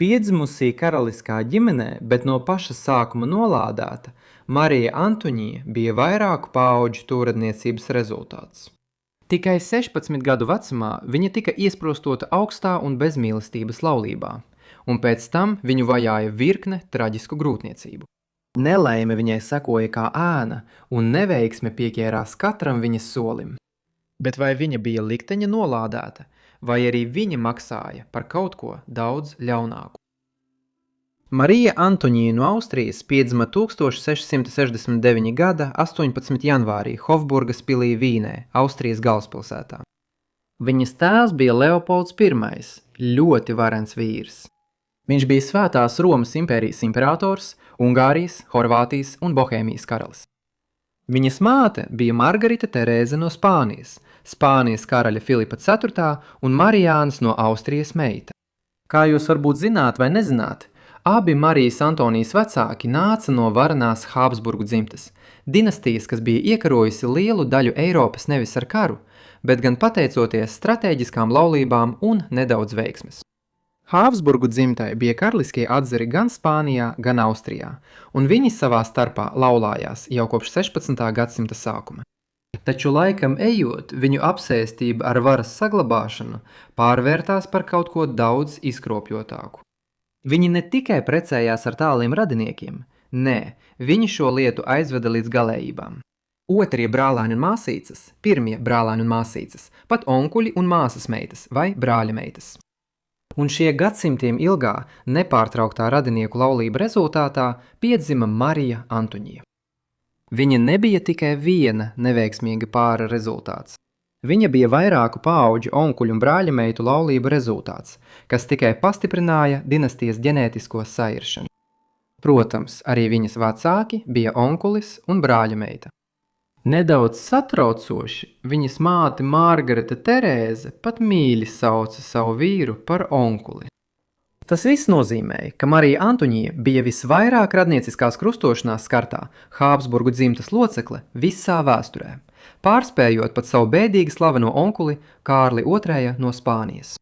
Piedzimusī karaliskā ģimenē, bet no paša sākuma nolādēta, Marija Antoņija bija vairāku paauģu tūredniecības rezultāts. Tikai 16 gadu vecumā viņa tika iesprostota augstā un bezmīlestības laulībā, un pēc tam viņu vajāja virkne traģisku grūtniecību. Nelaime viņai sekoja kā ēna, un neveiksme pieķērās katram viņas solim. Bet vai viņa bija likteņa nolādēta, vai arī viņa maksāja par kaut ko daudz ļaunāku? Marija Antoņija no Austrijas piedzima 1669. gada 18. janvārī Hofburgas pilī Vīnē, Austrijas galvaspilsētā. Viņas tēvs bija Leopolds I, ļoti varens vīrs. Viņš bija Svētās Romas impērijas imperators, Ungārijas, Horvātijas un Bohēmijas karalis. Viņas māte bija Margarita Terēze no Spānijas, Spānijas karaļa Filipa IV un Marijānas no Austrijas meita. Kā jūs varbūt zināt vai nezināt, abi Marijas Antonijas vecāki nāca no varenās Habsburgu dzimtes, dinastijas, kas bija iekarojusi lielu daļu Eiropas nevis ar karu, bet gan pateicoties stratēģiskām laulībām un nedaudz veiksmes. Habsburgu dzimtai bija karaliskie atzari gan Spānijā, gan Austrijā, un viņi savā starpā laulājās jau kopš 16. gadsimta sākuma. Taču laikam ejot, viņu apsēstība ar varas saglabāšanu pārvērtās par kaut ko daudz izkropļotāku. Viņi ne tikai precējās ar tāliem radiniekiem, nē, viņi šo lietu aizveda līdz galējībām. Otrie brālēni un māsīcas, pirmie brālēni un māsīcas, pat onkuļi un māsas meitas vai brāļa meitas. Un šie gadsimtiem ilgā, nepārtrauktā radinieku laulība rezultātā piedzima Marija Antoņija. Viņa nebija tikai viena neveiksmīga pāra rezultāts. Viņa bija vairāku paauģu onkuļu un brāļa meitu laulību rezultāts, kas tikai pastiprināja dinastijas ģenētisko sairšanu. Protams, arī viņas vecāki bija onkulis un brāļa meita. Nedaudz satraucoši, viņas māte Margarita Terēze pat mīļi sauca savu vīru par onkuli. Tas viss nozīmēja, ka Marija Antoņija bija visvairāk radnieciskās krustošanās skartā Habsburgu dzimtas locekle visā vēsturē, pārspējot pat savu bēdīgi slaveno onkuli Kārli II no Spānijas.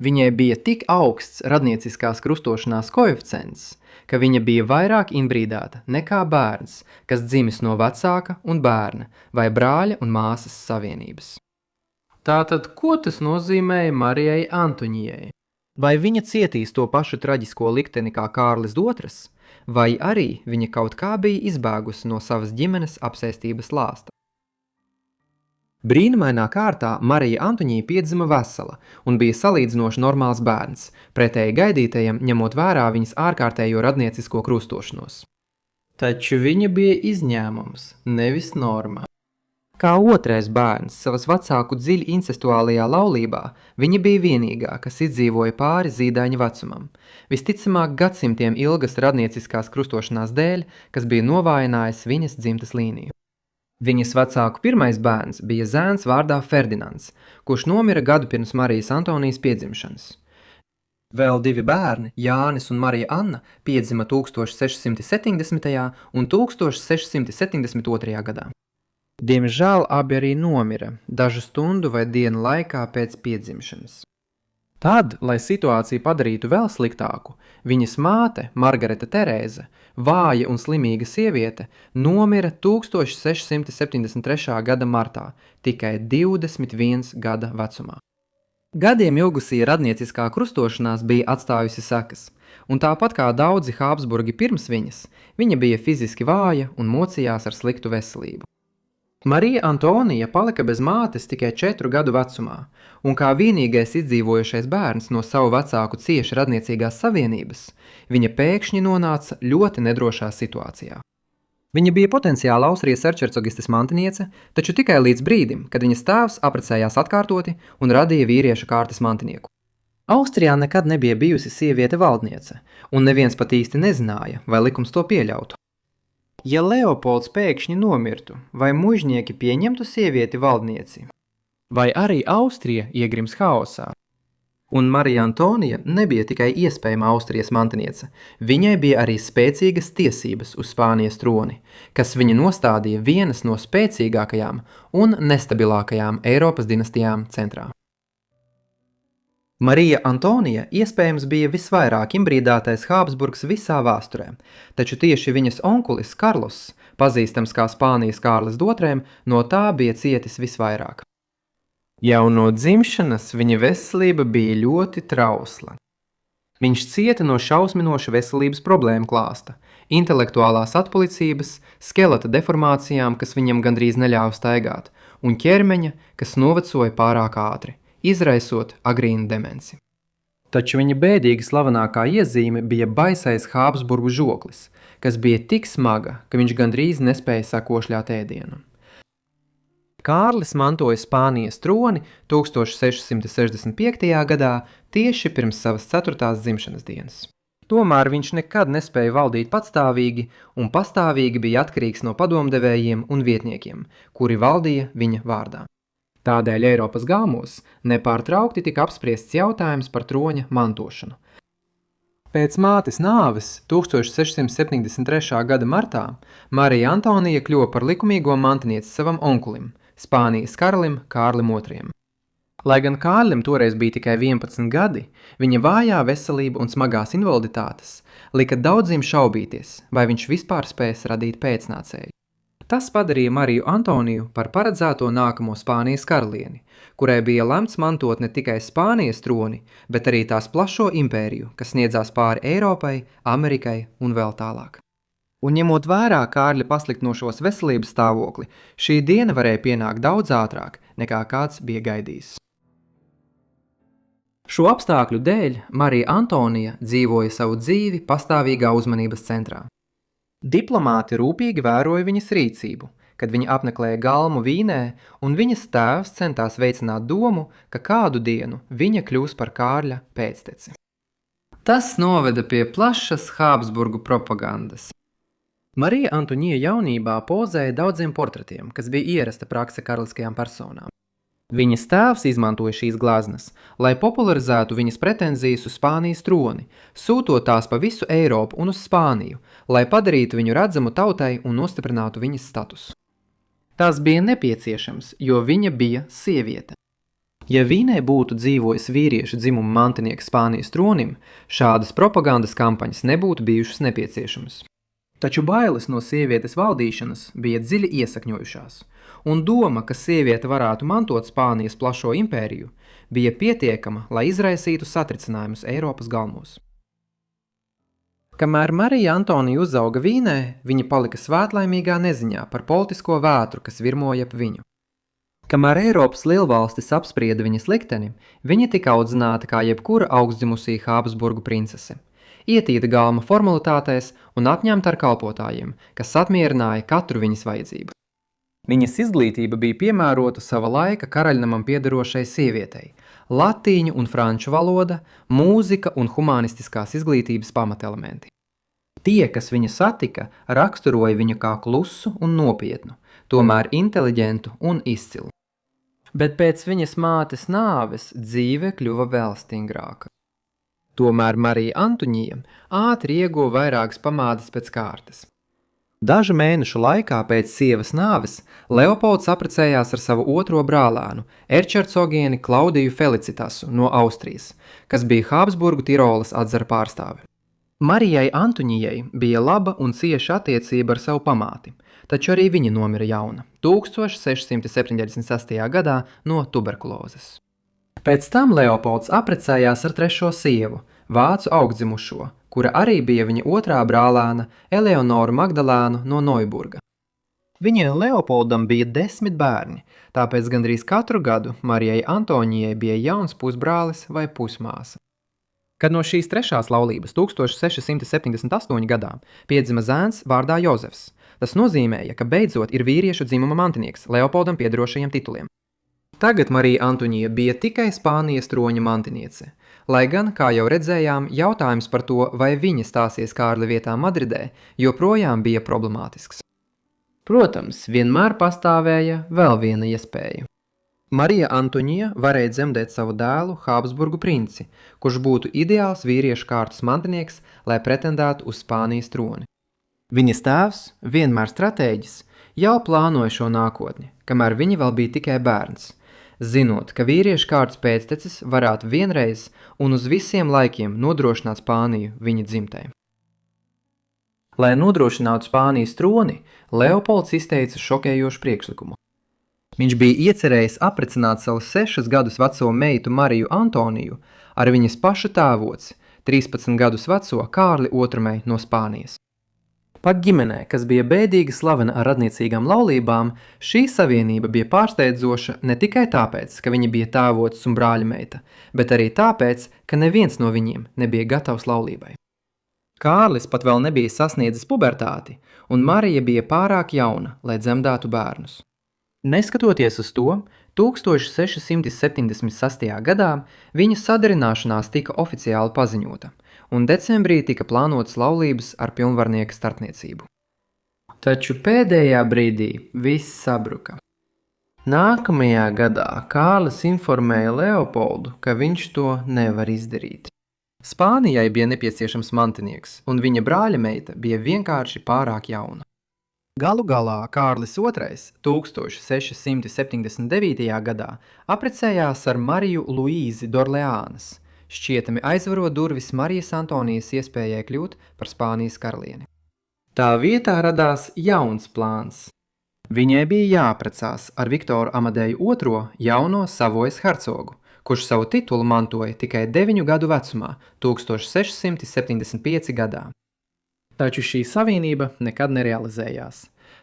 Viņai bija tik augsts radnieciskās krustošanās koeficients, ka viņa bija vairāk inbrīdēta nekā bērns, kas dzimis no vecāka un bērna vai brāļa un māsas savienības. Tātad, ko tas nozīmēja Marijai Antoņijai? Vai viņa cietīs to pašu traģisko likteni kā Kārlis II, vai arī viņa kaut kā bija izbēgusi no savas ģimenes apsēstības lāsta? Brīnumainā kārtā Marija Antoņija piedzima vesela un bija salīdzinoši normāls bērns, pretēji gaidītajam ņemot vērā viņas ārkārtējo radniecisko krustošanos. Taču viņa bija izņēmums, nevis norma. Kā otrais bērns savas vecāku dziļi incestuālajā laulībā, viņa bija vienīgā, kas izdzīvoja pāri zīdaiņa vecumam, visticamāk gadsimtiem ilgas radnieciskās krustošanās dēļ, kas bija novājinājis viņas dzimtas līniju. Viņas vecāku pirmais bērns bija zēns vārdā Ferdinands, kurš nomira gadu pirms Marijas Antonijas piedzimšanas. Vēl divi bērni, Jānis un Marija Anna, piedzima 1670. un 1672. gadā. Diemžēl abi arī nomira dažu stundu vai dienu laikā pēc piedzimšanas. Tad, lai situāciju padarītu vēl sliktāku, viņas māte, Margarita Terēze, vāja un slimīga sieviete, nomira 1673. gada martā, tikai 21 gada vecumā. Gadiem ilgusī radnieciskā krustošanās bija atstājusi sekas, un tāpat kā daudzi Habsburgi pirms viņas, viņa bija fiziski vāja un mocījās ar sliktu veselību. Marija Antonija palika bez mātes tikai 4 gadu vecumā, un kā vienīgais izdzīvojušais bērns no savu vecāku cieši radniecīgās savienības, viņa pēkšņi nonāca ļoti nedrošā situācijā. Viņa bija potenciāli Austrijas erčercogistes mantiniece, taču tikai līdz brīdim, kad viņas tēvs apprecējās atkārtoti un radīja vīriešu kārtas mantinieku. Austrijā nekad nebija bijusi sieviete valdniece, un neviens pat īsti nezināja, vai likums to pieļautu. Ja Leopolds pēkšņi nomirtu, vai mužnieki pieņemtu sievieti valdnieci? Vai arī Austrija iegrims haosā? Un Marija Antonija nebija tikai iespējama Austrijas mantiniece, viņai bija arī spēcīgas tiesības uz Spānijas troni, kas viņa nostādīja vienas no spēcīgākajām un nestabilākajām Eiropas dinastijām centrā. Marija Antonija iespējams bija visvairāk imbrīdātais Habsburgs visā vēsturē, taču tieši viņas onkulis Karlos, pazīstams kā Spānijas Kārlis II, no tā bija cietis visvairāk. Jau no dzimšanas viņa veselība bija ļoti trausla. Viņš cieta no šausminoša veselības problēmu klāsta, intelektuālās atpalicības, skeleta deformācijām, kas viņam gandrīz neļāva staigāt, un ķermeņa, kas novecoja pārāk ātri, izraisot agrīnu demenci. Taču viņa bēdīgi slavenākā iezīme bija baisais Habsburgu žoklis, kas bija tik smaga, ka viņš gandrīz nespēja sakošļāt ēdienu. Kārlis mantoja Spānijas troni 1665. gadā tieši pirms savas 4. dzimšanas dienas. Tomēr viņš nekad nespēja valdīt patstāvīgi un pastāvīgi bija atkarīgs no padomdevējiem un vietniekiem, kuri valdīja viņa vārdā. Tādēļ Eiropas galmos nepārtraukti tika apspriests jautājums par troņa mantošanu. Pēc mātes nāves 1673. gada martā Marija Antonija kļuva par likumīgo mantinieci savam onkulim, Spānijas karalim Kārlim II. Lai gan Kārlim toreiz bija tikai 11 gadi, viņa vājā veselība un smagās invaliditātes lika daudziem šaubīties, vai viņš vispār spēs radīt pēcnācēju. Tas padarīja Mariju Antoniju par paredzēto nākamo Spānijas karalieni, kurai bija lemts mantot ne tikai Spānijas troni, bet arī tās plašo impēriju, kas sniedzās pāri Eiropai, Amerikai un vēl tālāk. Un ņemot vērā Kārļa pasliktinošos veselības stāvokli, šī diena varēja pienākt daudz ātrāk, nekā kāds bija gaidījis. Šo apstākļu dēļ Marija Antonija dzīvoja savu dzīvi pastāvīgā uzmanības centrā. Diplomāti rūpīgi vēroja viņas rīcību, kad viņa apmeklēja galmu Vīnē, un viņas tēvs centās veicināt domu, ka kādu dienu viņa kļūs par Kārļa pēcteci. Tas noveda pie plašas Habsburgu propagandas. Marija Antonija jaunībā pozēja daudziem portretiem, kas bija ierasta prakse karaliskajām personām. Viņas tēvs izmantoja šīs gleznas, lai popularizētu viņas pretenzijas uz Spānijas troni, sūtot tās pa visu Eiropu un uz Spāniju, lai padarītu viņu redzamu tautai un nostiprinātu viņas statusu. Tas bija nepieciešams, jo viņa bija sieviete. Ja Vīnē būtu dzīvojis vīriešu dzimuma mantinieks Spānijas tronim, šādas propagandas kampaņas nebūtu bijušas nepieciešamas. Taču bailes no sievietes valdīšanas bija dziļi iesakņojušās, un doma, ka sieviete varētu mantot Spānijas plašo impēriju, bija pietiekama, lai izraisītu satricinājumus Eiropas galmos. Kamēr Marija Antonija uzauga Vīnē, viņa palika svētlaimīgā neziņā par politisko vētru, kas virmoja ap viņu. Kamēr Eiropas lielvalstis apsprieda viņas likteni, viņa tika audzināta kā jebkura augstdzimusī Habsburgu princese. Ietīta galma formalitātēs un apņemta ar kalpotājiem, kas atmierināja katru viņas vajadzību. Viņas izglītība bija piemērota sava laika karaļnamam piederošai sievietei, latīņu un franču valoda, mūzika un humanistiskās izglītības pamatelementi. Tie, kas viņu satika, raksturoja viņu kā klusu un nopietnu, tomēr inteliģentu un izcilu. Bet pēc viņas mātes nāves dzīve kļuva vēl stingrāka. Tomēr Marija Antonija ātri ieguva vairākas pamādes pēc kārtas. Dažu mēnešu laikā pēc sievas nāves Leopolds apprecējās ar savu otro brālēnu, erčercogieni Klaudiju Felicitasu no Austrijas, kas bija Habsburgu Tirolas atzara pārstāve. Marijai Antonijai bija laba un cieša attiecība ar savu pamāti, taču arī viņa nomira jauna, 1676. gadā no tuberkulozes. Pēc tam Leopolds apprecējās ar trešo sievu, vācu augstdzimušo, kura arī bija viņa otrā brālēna Eleonoru Magdalēnu no Noiburga. Viņai Leopoldam bija 10 bērni, tāpēc gandrīz katru gadu Marijai Antonijai bija jauns pusbrālis vai pusmāsa. Kad no šīs trešās laulības 1678. gadā piedzima zēns vārdā Jozefs, tas nozīmēja, ka beidzot ir vīriešu dzimuma mantinieks Leopoldam piederošajiem tituliem. Tagad Marija Antonija bija tikai Spānijas troņa mantiniece, lai gan, kā jau redzējām, jautājums par to, vai viņa stāsies Kārļa vietā Madridē, joprojām bija problemātisks. Protams, vienmēr pastāvēja vēl viena iespēja. Marija Antonija varēja dzemdēt savu dēlu Habsburgu princi, kurš būtu ideāls vīriešu kārtas mantinieks, lai pretendētu uz Spānijas troni. Viņas tēvs, vienmēr stratēģis, jau plānoja šo nākotni, kamēr viņa vēl bija tikai bērns. zinot, ka vīriešu kārtas pēctecis varētu vienreiz un uz visiem laikiem nodrošināt Spāniju viņa dzimtai. Lai nodrošinātu Spānijas troni, Leopolds izteica šokējošu priekšlikumu. Viņš bija iecerējis aprecināt savu 6 gadus veco meitu Mariju Antoniju ar viņas paša tēvoci, 13 gadus veco Kārli II no Spānijas. Pat ģimenē, kas bija bēdīgi slavena ar radniecīgām laulībām, šī savienība bija pārsteidzoša ne tikai tāpēc, ka viņa bija tēvocis un brāļa meita, bet arī tāpēc, ka neviens no viņiem nebija gatavs laulībai. Kārlis pat vēl nebija sasniedzis pubertāti, un Marija bija pārāk jauna, lai dzemdētu bērnus. Neskatoties uz to, 1676. gadā viņa sadarināšanās tika oficiāli paziņota, un decembrī tika plānotas laulības ar pilnvarnieka starpniecību. Taču pēdējā brīdī viss sabruka. Nākamajā gadā Kārlis informēja Leopoldu, ka viņš to nevar izdarīt. Spānijai bija nepieciešams mantinieks, un viņa brāļa meita bija vienkārši pārāk jauna. Galu galā Kārlis II 1679. gadā aprecējās ar Mariju Luīzi d'Orleānas, šķietami aizvarot durvis Marijas Antonijas iespējai kļūt par Spānijas karalieni. Tā vietā radās jauns plāns. Viņai bija jāaprecās ar Viktoru Amadeju II jauno Savojas hercogu, kurš savu titulu mantoja tikai 9 gadu vecumā, 1675. gadā. Taču šī savienība nekad nerealizējās.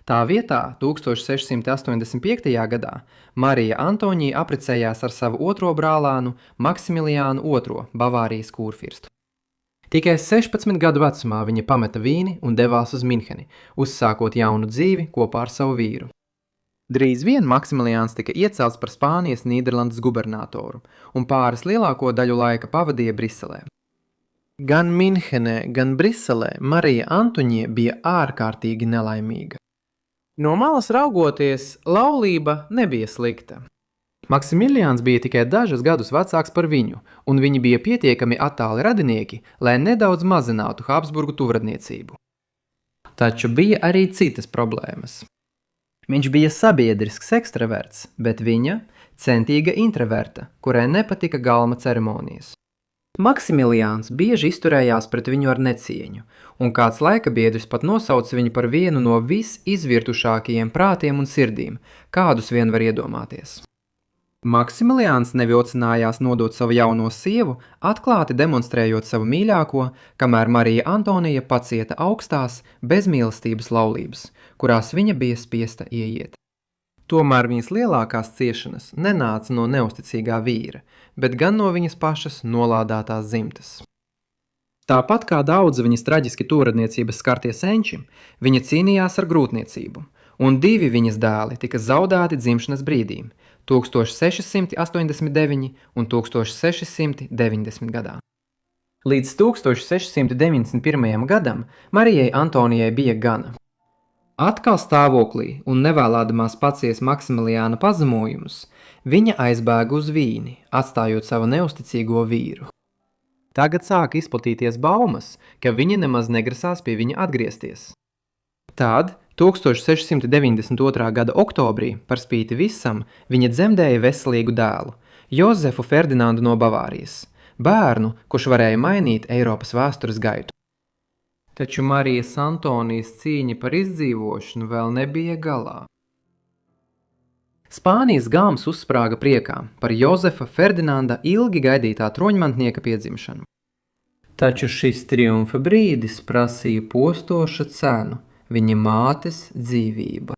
Tā vietā 1685. gadā Marija Antonija aprecējās ar savu otro brālānu Maksimiliānu II Bavārijas kurfirstu. Tikai 16 gadu vecumā viņa pameta Vīni un devās uz Minheni, uzsākot jaunu dzīvi kopā ar savu vīru. Drīz vien Maksimiliāns tika iecelts par Spānijas Nīderlandes gubernatoru un pāris lielāko daļu laika pavadīja Briselē. Gan Minhenē, gan Briselē Marija Antonija bija ārkārtīgi nelaimīga. No malas raugoties, laulība nebija slikta. Maksimiliāns bija tikai dažus gadus vecāks par viņu, un viņi bija pietiekami attāli radinieki, lai nedaudz mazinātu Habsburgu tuvradniecību. Taču bija arī citas problēmas. Viņš bija sabiedrisks ekstraverts, bet viņa centīga intraverta, kurai nepatika galma ceremonijas. Maksimiliāns bieži izturējās pret viņu ar necieņu, un kāds laika biedrs pat nosauca viņu par vienu no visizvirtušākajiem prātiem un sirdīm, kādus vien var iedomāties. Maksimiliāns nevilcinājās nodot savu jauno sievu, atklāti demonstrējot savu mīļāko, kamēr Marija Antonija pacieta augstās, bezmīlestības laulības, kurās viņa bija spiesta ieiet. Tomēr viņas lielākās ciešanas nenāca no neusticīgā vīra, bet gan no viņas pašas nolādētās dzimtas. Tāpat kā daudzi viņas traģiski tūradniecības skartie senči, viņa cīnījās ar grūtniecību, un 2 viņas dēli tika zaudēti dzimšanas brīdī, 1689 un 1690 gadā. Līdz 1691. gadam Marijai Antonijai bija gana. Atkal stāvoklī un nevēlādamās pacies Maksimiliāna pazemojumus, viņa aizbēga uz Vīni, atstājot savu neusticīgo vīru. Tagad sāka izplatīties baumas, ka viņa nemaz negrasās pie viņa atgriezties. Tad 1692. gada oktobrī, par spīti visam, viņa dzemdēja veselīgu dēlu, Jozefu Ferdinandu no Bavārijas, bērnu, kurš varēja mainīt Eiropas vēstures gaitu. Taču Marijas Antonijas cīņa par izdzīvošanu vēl nebija galā. Spānijas gāms uzsprāga priekā par Jozefa Ferdinanda ilgi gaidītā troņmantnieka piedzimšanu. Taču šis triumfa brīdis prasīja postoša cenu – viņa mātes dzīvība.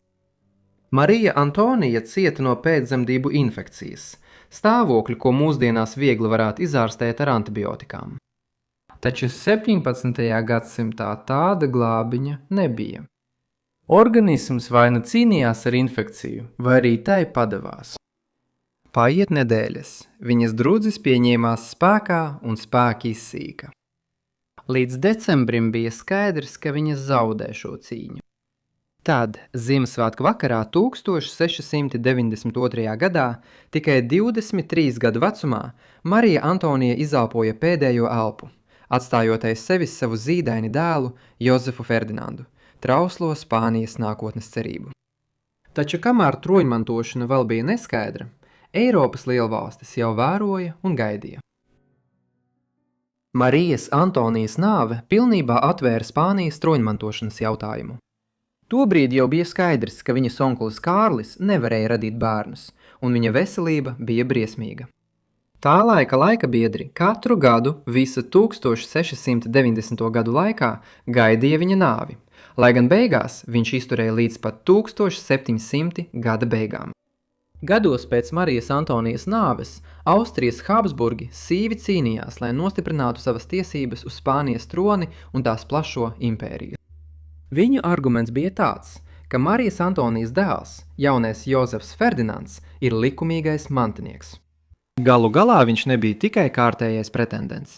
Marija Antonija cieta no pēcdzemdību infekcijas, stāvokļu, ko mūsdienās viegli varētu izārstēt ar antibiotikām. Taču 17. gadsimtā tāda glābiņa nebija. Organisms vai nu cīnījās ar infekciju, vai arī tai padevās. Paiet nedēļas, viņas drudzis pieņēmās spēkā un spēki izsīka. Līdz decembrim bija skaidrs, ka viņa zaudē šo cīņu. Tad, Ziemassvētku vakarā 1692. gadā, tikai 23 gadu vecumā, Marija Antonija izelpoja pēdējo elpu, atstājot aiz sevis savu zīdaini dēlu Jozefu Ferdinandu, trauslo Spānijas nākotnes cerību. Taču kamēr troņmantošana vēl bija neskaidra, Eiropas lielvalstis jau vēroja un gaidīja. Marijas Antonijas nāve pilnībā atvēra Spānijas troņmantošanas jautājumu. Tobrīd jau bija skaidrs, ka viņas onkulis Kārlis nevarēja radīt bērnus, un viņa veselība bija briesmīga. Tā laika biedri katru gadu visa 1690. gadu laikā gaidīja viņa nāvi, lai gan beigās viņš izturēja līdz pat 1700 gada beigām. Gados pēc Marijas Antonijas nāves Austrijas Habsburgi sīvi cīnījās, lai nostiprinātu savas tiesības uz Spānijas troni un tās plašo impēriju. Viņu arguments bija tāds, ka Marijas Antonijas dēls, jaunais Jozefs Ferdinands, ir likumīgais mantinieks. Galu galā viņš nebija tikai kārtējais pretendents.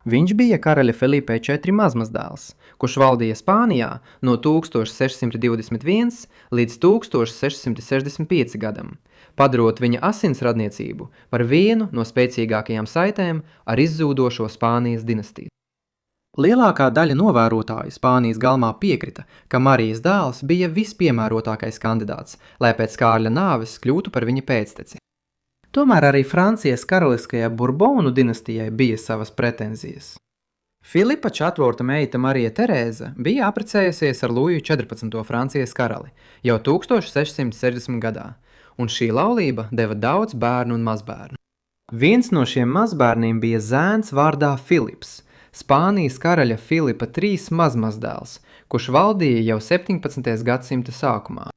Viņš bija karaļa Felipe IV mazmazdēls, kurš valdīja Spānijā no 1621 līdz 1665 gadam, padarot viņa asinsradniecību par vienu no spēcīgākajām saitēm ar izzūdošo Spānijas dinastiju. Lielākā daļa novērotāju Spānijas galmā piekrita, ka Marijas dēls bija vispiemērotākais kandidāts, lai pēc Kārļa nāves kļūtu par viņa pēcteci. Tomēr arī Francijas karaliskajai Burbonu dinastijai bija savas pretenzijas. Filipa IV meita Marija Terēza bija apprecējusies ar Luiju 14. Francijas karali jau 1660. gadā, un šī laulība deva daudz bērnu un mazbērnu. Viens no šiem mazbērniem bija zēns vārdā Filips, Spānijas karaļa Filipa III mazmazdēls, kurš valdīja jau 17. gadsimta sākumā.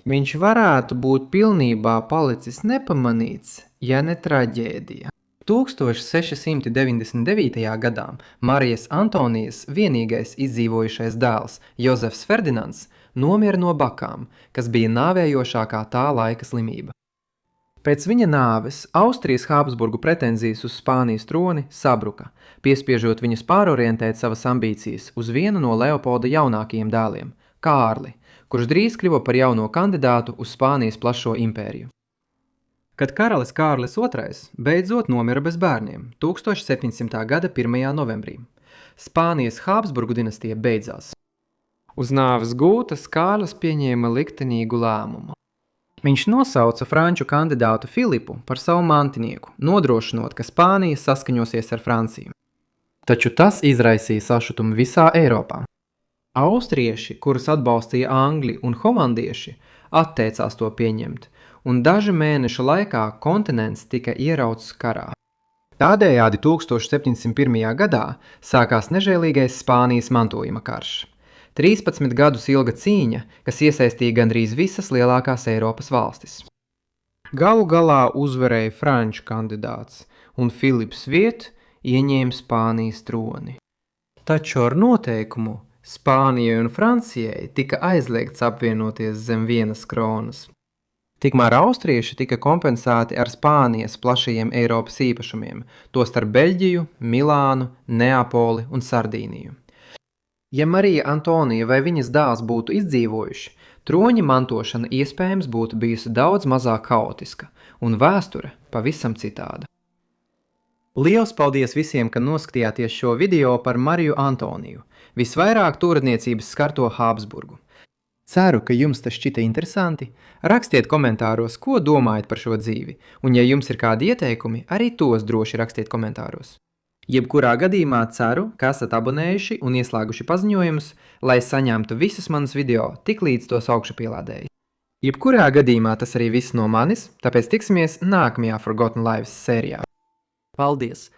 Viņš varētu būt pilnībā palicis nepamanīts, ja ne traģēdija. 1699. gadā Marijas Antonijas vienīgais izdzīvojušais dēls Jozefs Ferdinands nomira no bakām, kas bija nāvējošākā tā laika slimība. Pēc viņa nāves Austrijas Habsburgu pretenzijas uz Spānijas troni sabruka, piespiežot viņus pārorientēt savas ambīcijas uz vienu no Leopolda jaunākajiem dēliem, Kārli, kurš drīz kļuva par jauno kandidātu uz Spānijas plašo impēriju. Kad karalis Kārlis II beidzot nomira bez bērniem 1700. gada 1. novembrī, Spānijas Habsburgu dinastija beidzās. Uz nāves gūtas Kārlis pieņēma liktenīgu lēmumu. Viņš nosauca franču kandidātu Filipu par savu mantinieku, nodrošinot, ka Spānija saskaņosies ar Franciju. Taču tas izraisīja sašutumu visā Eiropā. Austrieši, kurus atbalstīja angļi un holandieši, atteicās to pieņemt, un dažu mēnešu laikā kontinents tika ierauts karā. Tādējādi 1701. gadā sākās nežēlīgais Spānijas mantojuma karš. 13 gadus ilga cīņa, kas iesaistīja gandrīz visas lielākās Eiropas valstis. Galu galā uzvarēja franču kandidāts, un Filips viet ieņēma Spānijas troni. Taču ar noteikumu Spānijai un Francijai tika aizliegts apvienoties zem vienas kronas. Tikmēr austrieši tika kompensēti ar Spānijas plašajiem Eiropas īpašumiem, tostarp Beļģiju, Milānu, Neapoli un Sardīniju. Ja Marija Antonija vai viņas dēls būtu izdzīvojuši, troņa mantošana iespējams būtu bijusi daudz mazāk haotiska, un vēsture pavisam citāda. Liels paldies visiem, ka noskatījāties šo video par Mariju Antoniju, visvairāk tūredniecības skarto Habsburgu. Ceru, ka jums tas šķita interesanti. Rakstiet komentāros, ko domājat par šo dzīvi, un ja jums ir kādi ieteikumi, arī tos droši rakstiet komentāros. Jebkurā gadījumā ceru, ka esat abonējuši un ieslēguši paziņojumus, lai saņemtu visus manus video tik līdz tos augšu pielādēju. Jebkurā gadījumā tas arī viss no manis, tāpēc tiksimies nākamajā Forgotten Lives sērijā. Paldies!